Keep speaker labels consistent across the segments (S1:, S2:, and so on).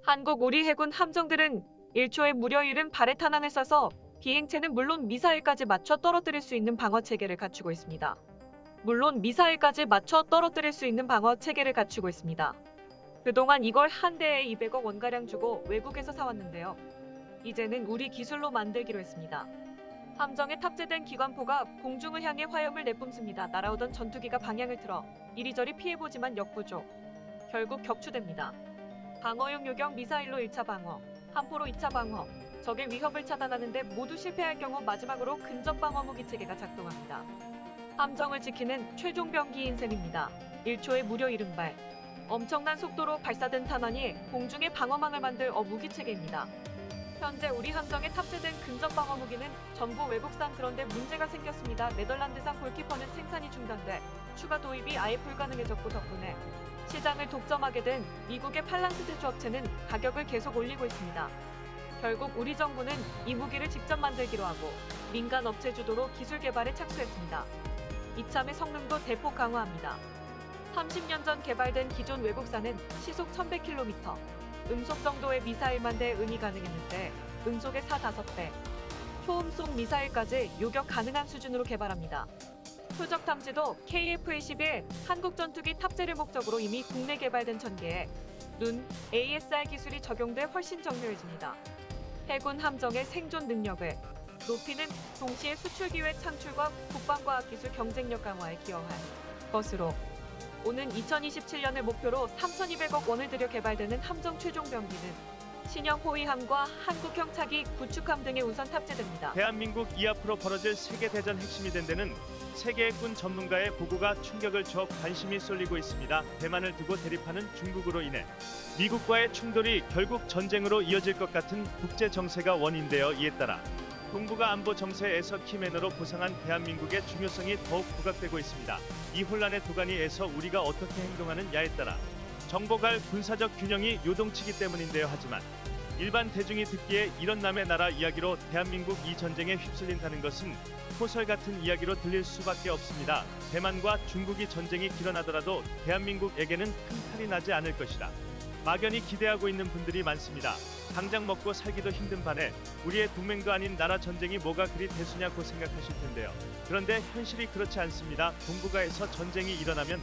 S1: 한국 우리 해군 함정들은 1초에 무려 70발의 탄환을 쏴서 비행체는 물론 미사일까지 맞춰 떨어뜨릴 수 있는 방어 체계를 갖추고 있습니다. 그동안 이걸 한 대에 200억 원가량 주고 외국에서 사왔는데요. 이제는 우리 기술로 만들기로 했습니다. 함정에 탑재된 기관포가 공중을 향해 화염을 내뿜습니다. 날아오던 전투기가 방향을 틀어 이리저리 피해보지만 역부족. 결국 격추됩니다. 방어용 요격 미사일로 1차 방어, 함포로 2차 방어, 적의 위협을 차단하는 데 모두 실패할 경우 마지막으로 근접 방어 무기 체계가 작동합니다. 함정을 지키는 최종 병기인 셈입니다. 1초에 무려 70발. 엄청난 속도로 발사된 탄환이 공중의 방어망을 만들 무기 체계입니다. 현재 우리 함정에 탑재된 근접 방어 무기는 전부 외국산. 그런데 문제가 생겼습니다. 네덜란드산 골키퍼는 생산이 중단돼 추가 도입이 아예 불가능해졌고, 덕분에 시장을 독점하게 된 미국의 팔랑스 제조업체는 가격을 계속 올리고 있습니다. 결국 우리 정부는 이 무기를 직접 만들기로 하고 민간 업체 주도로 기술 개발에 착수했습니다. 이참에 성능도 대폭 강화합니다. 30년 전 개발된 기존 외국산은 시속 1100km, 음속 정도의 미사일만 대응이 가능했는데 음속의 4~5배, 초음속 미사일까지 요격 가능한 수준으로 개발합니다. 표적 탐지도 KF-21 한국 전투기 탑재를 목적으로 이미 국내 개발된 전개에 눈, ASR 기술이 적용돼 훨씬 정교해집니다. 해군 함정의 생존 능력을 높이는 동시에 수출 기회 창출과 국방과학기술 경쟁력 경쟁력 강화에 기여할 것으로, 오는 2027년을 목표로 3,200억 원을 들여 개발되는 함정 최종 병기는 신형 호위함과 한국형 차기 구축함 등에 우선 탑재됩니다.
S2: 대한민국 이 앞으로 벌어질 세계대전 핵심이 된 데는 세계해군 전문가의 보고가 충격을 줘 관심이 쏠리고 있습니다. 대만을 두고 대립하는 중국으로 인해 미국과의 충돌이 결국 전쟁으로 이어질 것 같은 국제 정세가 원인데요. 이에 따라 동북아 안보 정세에서 키매너로 보상한 대한민국의 중요성이 더욱 부각되고 있습니다. 이 혼란의 도가니에서 우리가 어떻게 행동하느냐에 따라 정보갈 군사적 균형이 요동치기 때문인데요. 하지만 일반 대중이 듣기에 이런 남의 나라 이야기로 대한민국 이 전쟁에 휩쓸린다는 것은 소설 같은 이야기로 들릴 수밖에 없습니다. 대만과 중국이 전쟁이 길어나더라도 대한민국에게는 큰 탈이 나지 않을 것이다. 막연히 기대하고 있는 분들이 많습니다. 당장 먹고 살기도 힘든 반에 우리의 동맹도 아닌 나라 전쟁이 뭐가 그리 대수냐고 생각하실 텐데요. 그런데 현실이 그렇지 않습니다. 동북아에서 전쟁이 일어나면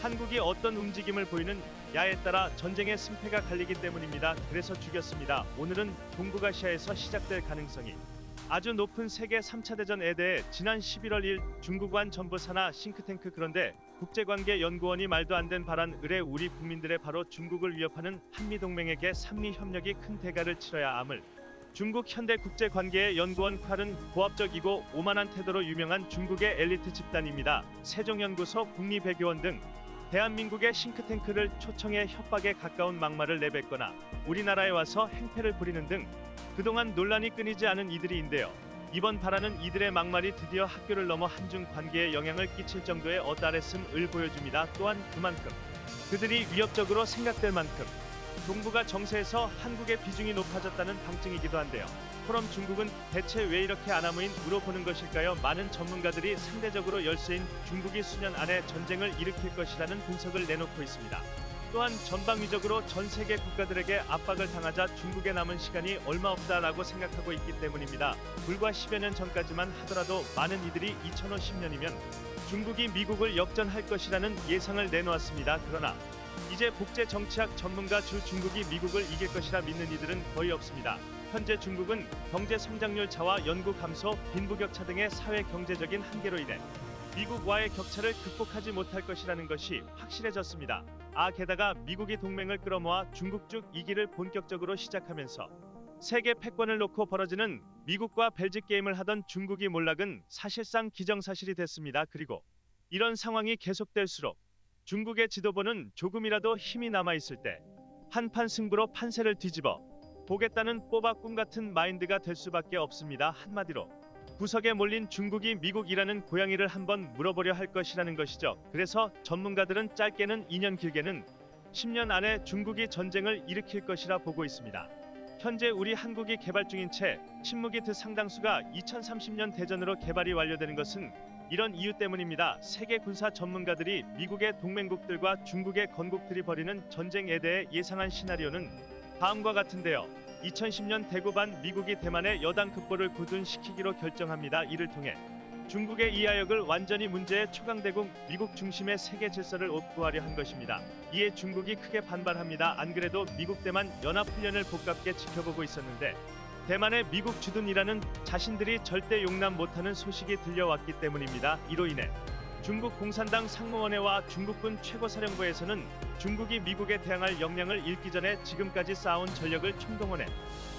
S2: 한국이 어떤 움직임을 보이느냐에 따라 전쟁의 승패가 갈리기 때문입니다. 그래서 죽였습니다. 오늘은 동북아시아에서 시작될 가능성이 아주 높은 세계 3차 대전에 대해 지난 11월 1일 중국완 전부 산하 싱크탱크, 그런데 국제관계연구원이 말도 안 된 발언 의뢰 우리 국민들의 바로 중국을 위협하는 한미동맹에게 삼미협력이 큰 대가를 치러야 함을 중국 현대국제관계연구원 칼은 고압적이고 오만한 태도로 유명한 중국의 엘리트 집단입니다. 세종연구소, 국립외교원 등 대한민국의 싱크탱크를 초청해 협박에 가까운 막말을 내뱉거나 우리나라에 와서 행패를 부리는 등 그동안 논란이 끊이지 않은 이들인데요. 이번 발언은 이들의 막말이 드디어 학교를 넘어 한중 관계에 영향을 끼칠 정도의 어따랬음을 보여줍니다. 또한 그만큼 그들이 위협적으로 생각될 만큼 동북아 정세에서 한국의 비중이 높아졌다는 방증이기도 한데요. 그럼 중국은 대체 왜 이렇게 아나무인 우로 보는 것일까요? 많은 전문가들이 상대적으로 열세인 중국이 수년 안에 전쟁을 일으킬 것이라는 분석을 내놓고 있습니다. 또한 전방위적으로 전 세계 국가들에게 압박을 당하자 중국에 남은 시간이 얼마 없다라고 생각하고 있기 때문입니다. 불과 10여 년 전까지만 하더라도 많은 이들이 2050년이면 중국이 미국을 역전할 것이라는 예상을 내놓았습니다. 그러나 이제 국제 정치학 전문가 주 중국이 미국을 이길 것이라 믿는 이들은 거의 없습니다. 현재 중국은 경제 성장률 저하, 연구 감소, 빈부격차 등의 사회 경제적인 한계로 인해 미국과의 격차를 극복하지 못할 것이라는 것이 확실해졌습니다. 게다가 미국이 동맹을 끌어모아 중국 쪽 2기를 본격적으로 시작하면서 세계 패권을 놓고 벌어지는 미국과 벨짓 게임을 하던 중국이 몰락은 사실상 기정사실이 됐습니다. 그리고 이런 상황이 계속될수록 중국의 지도부는 조금이라도 힘이 남아있을 때 한판 승부로 판세를 뒤집어 보겠다는 꼬박꿈 같은 마인드가 될 수밖에 없습니다. 한마디로 구석에 몰린 중국이 미국이라는 고양이를 한번 물어보려 할 것이라는 것이죠. 그래서 전문가들은 짧게는 2년, 길게는 10년 안에 중국이 전쟁을 일으킬 것이라 보고 있습니다. 현재 우리 한국이 개발 중인 채 신무기 드 상당수가 2030년 대전으로 개발이 완료되는 것은 이런 이유 때문입니다. 세계 군사 전문가들이 미국의 동맹국들과 중국의 건국들이 벌이는 전쟁에 대해 예상한 시나리오는 다음과 같은데요. 2010년 대구반 미국이 대만의 여당 급보를 구둔시키기로 결정합니다. 이를 통해 중국의 이하역을 완전히 문제에 초강대국 미국 중심의 세계 질서를 업고하려 한 것입니다. 이에 중국이 크게 반발합니다. 안 그래도 미국 대만 연합훈련을 고깝게 지켜보고 있었는데 대만의 미국 주둔이라는 자신들이 절대 용납 못하는 소식이 들려왔기 때문입니다. 이로 인해 중국 공산당 상무원회와 중국군 최고사령부에서는 중국이 미국에 대항할 역량을 잃기 전에 지금까지 쌓아온 전력을 총동원해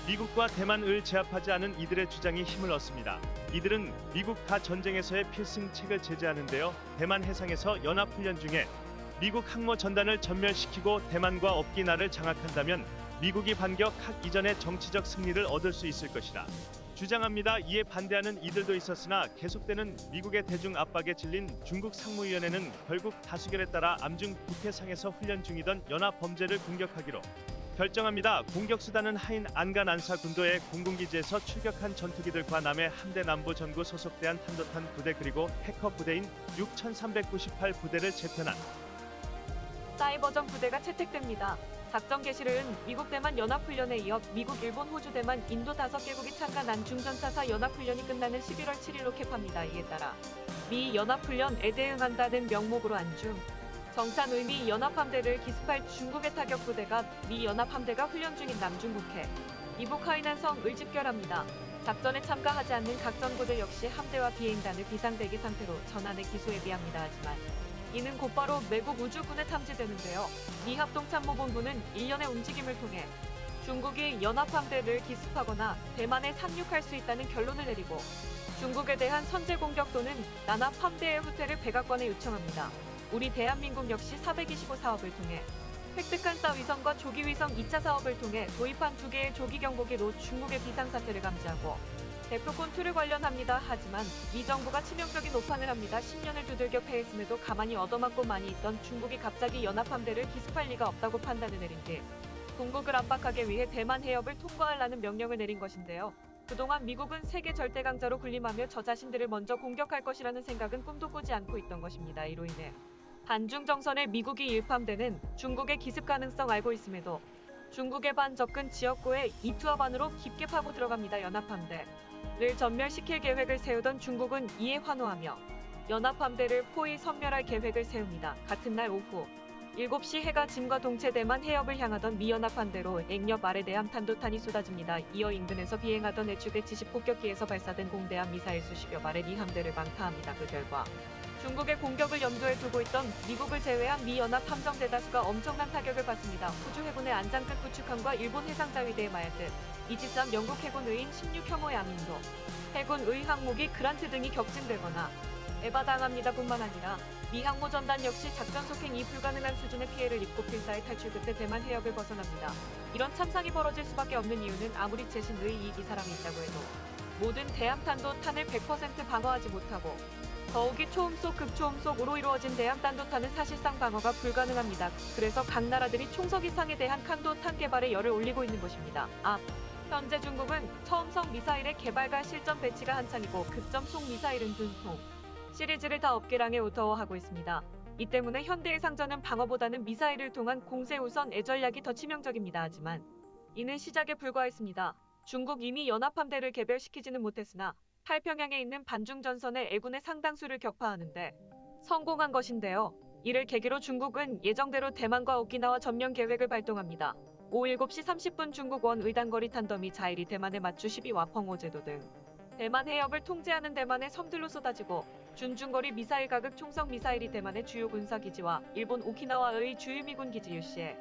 S2: 미국과 대만을 제압하지 않은 이들의 주장이 힘을 얻습니다. 이들은 미국 가 전쟁에서의 필승책을 제재하는데요. 대만 해상에서 연합훈련 중에 미국 항모 전단을 전멸시키고 대만과 업기나를 장악한다면 미국이 반격하기 이전에 정치적 승리를 얻을 수 있을 것이라 주장합니다. 이에 반대하는 이들도 있었으나 계속되는 미국의 대중 압박에 질린 중국 상무위원회는 결국 다수결에 따라 암중 북해상에서 훈련 중이던 연합 범죄를 공격하기로 결정합니다. 공격 수단은 하인 안간 안사 군도의 공군기지에서 출격한 전투기들과 남해 함대 남부 전구 소속 대한 탄도탄 부대 그리고 해커 부대인 6398 부대를 재편한
S1: 사이버전 부대가 채택됩니다. 작전 개시를 미국 대만 연합훈련에 이어 미국, 일본, 호주, 대만, 인도 5개국이 참가한 중전차사 연합훈련이 끝나는 11월 7일로 캡합니다. 이에 따라 미 연합훈련에 대응한다는 명목으로 안중 정찬 의미 연합함대를 기습할 중국의 타격부대가 미 연합함대가 훈련 중인 남중국해 이북 하이난성을 집결합니다. 작전에 참가하지 않는 각 전구들 역시 함대와 비행단을 비상대기 상태로 전환에 기소해비합니다. 하지만 이는 곧바로 매국 우주군에 탐지되는데요. 미 합동참모본부는 일련의 움직임을 통해 중국이 연합함대를 기습하거나 대만에 상륙할 수 있다는 결론을 내리고 중국에 대한 선제 공격 또는 난합함대의 후퇴를 백악관에 요청합니다. 우리 대한민국 역시 425 사업을 통해 획득한 싸위성과 조기위성 2차 사업을 통해 도입한 2개의 조기경보기로 중국의 비상사태를 감지하고 대표 권투를 관련합니다. 하지만 미 정부가 치명적인 오판을 합니다. 10년을 두들겨 패했음에도 가만히 얻어맞고 많이 있던 중국이 갑자기 연합함대를 기습할 리가 없다고 판단을 내린 뒤 동국을 압박하기 위해 대만 해협을 통과하라는 명령을 내린 것인데요. 그동안 미국은 세계 절대 강자로 군림하며 저 자신들을 먼저 공격할 것이라는 생각은 꿈도 꾸지 않고 있던 것입니다. 이로 인해 반중 정선에 미국이 일팜대는 중국의 기습 가능성 알고 있음에도 중국의 반접근 지역구에 이투하반으로 깊게 파고 들어갑니다. 연합함대를 전멸시킬 계획을 세우던 중국은 이에 환호하며 연합함대를 포위 섬멸할 계획을 세웁니다. 같은 날 오후 7시 해가 짐과 동체 대만 해협을 향하던 미 연합함대로 액력 아래 대함 탄도탄이 쏟아집니다. 이어 인근에서 비행하던 HB-70 폭격기에서 발사된 공대함 미사일 수십여 발의 미 함대를 방파합니다. 그 결과 중국의 공격을 염두에 두고 있던 미국을 제외한 미 연합 함정 대다수가 엄청난 타격을 받습니다. 호주 해군의 안장급 구축함과 일본 해상자위대의 마야트, 이지삼 영국 해군의인 16혐오의 암인도, 해군의 항목이 그란트 등이 격진되거나 에바당합니다. 뿐만 아니라 미 항모 전단 역시 작전 속행이 불가능한 수준의 피해를 입고 필사의 탈출 끝에 대만 해협을 벗어납니다. 이런 참상이 벌어질 수밖에 없는 이유는 아무리 최신의 이기 사람이 있다고 해도 모든 대함탄도 탄을 100% 방어하지 못하고 더욱이 초음속 극초음속으로 이루어진 대함탄도탄은 사실상 방어가 불가능합니다. 그래서 각 나라들이 총석 이상에 대한 탄도탄 개발에 열을 올리고 있는 것입니다. 현재 중국은 처음성 미사일의 개발과 실전 배치가 한창이고 극점속 미사일은 둔통 시리즈를 다 업계량에 우터워하고 있습니다. 이 때문에 현대의 상전은 방어보다는 미사일을 통한 공세 우선 애전략이 더 치명적입니다. 하지만 이는 시작에 불과했습니다. 중국 이미 연합함대를 개별시키지는 못했으나太평양에 있는 반중 전선의 애군의 상당수를 격파하는데 성공한 것인데요. 이를 계기로 중국은 예정대로 대만과 오키나와 점령 계획을 발동합니다. 오후 7시 30분 중국 원 의단거리 탄덤이 자일이 대만의 맞추 12와 펑호 제도 등 대만 해협을 통제하는 대만의 섬들로 쏟아지고 준중거리 미사일 가극 총성 미사일이 대만의 주요 군사기지와 일본 오키나와의 주요 미군 기지 유시에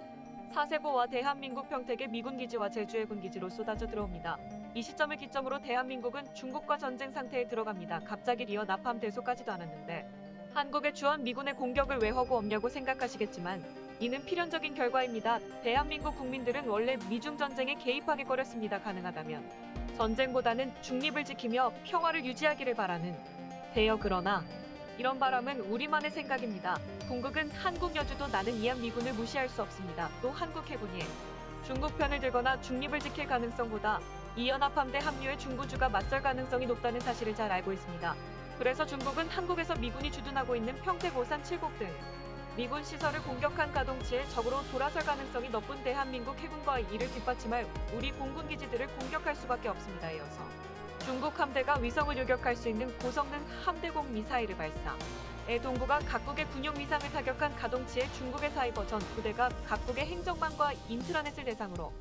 S1: 사세보와 대한민국 평택의 미군 기지와 제주의 군기지로 쏟아져 들어옵니다. 이 시점을 기점으로 대한민국은 중국과 전쟁 상태에 들어갑니다. 갑자기 리어 나팜 대소까지도 않았는데 한국의 주한 미군의 공격을 왜 허구 없냐고 생각하시겠지만 이는 필연적인 결과입니다. 대한민국 국민들은 원래 미중 전쟁에 개입하기꺼렸습니다. 가능하다면 전쟁보다는 중립을 지키며 평화를 유지하기를 바라는 대여 그러나 이런 바람은 우리만의 생각입니다. 동국은 한국 여주도 나는 이한 미군을 무시할 수 없습니다. 또 한국 해군이 중국 편을 들거나 중립을 지킬 가능성보다 이 연합함대 합류에 중구주가 맞설 가능성이 높다는 사실을 잘 알고 있습니다. 그래서 중국은 한국에서 미군이 주둔하고 있는 평택, 오산, 칠곡 등 미군 시설을 공격한 가동치에 적으로 돌아설 가능성이 높은 대한민국 해군과 이를 뒷받침할 우리 공군 기지들을 공격할 수밖에 없습니다. 이어서 중국 함대가 위성을 요격할 수 있는 고성능 함대공 미사일을 발사. 동부가 각국의 군용 위상을 타격한 가동치에 중국의 사이버전 부대가 각국의 행정망과 인트라넷을 대상으로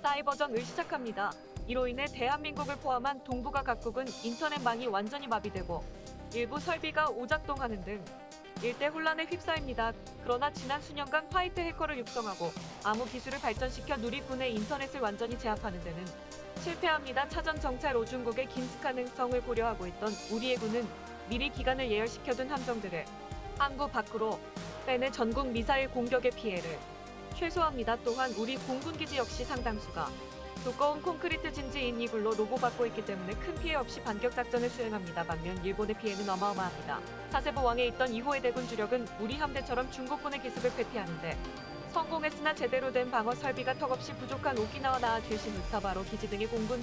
S1: 사이버전을 시작합니다. 이로 인해 대한민국을 포함한 동북아 각국은 인터넷망이 완전히 마비되고 일부 설비가 오작동하는 등 일대 혼란에 휩싸입니다. 그러나 지난 수년간 화이트 해커를 육성하고 암호 기술을 발전시켜 누리군의 인터넷을 완전히 제압하는 데는 실패합니다. 차전 정찰 오중국의 긴습 가능성을 고려하고 있던 우리의 군은 미리 기간을 예열시켜둔 함정들을 항구 밖으로 빼내 전국 미사일 공격의 피해를 최소화합니다. 또한 우리 공군기지 역시 상당수가 두꺼운 콘크리트 진지인 이굴로 로보받고 있기 때문에 큰 피해 없이 반격 작전을 수행합니다. 반면 일본의 피해는 어마어마합니다. 사세보왕에 있던 2호의 대군 주력은 우리 함대처럼 중국군의 기습을 회피하는데 성공했으나 제대로 된 방어 설비가 턱없이 부족한 오키나와 나아 최신 우타바로 기지 등의 공군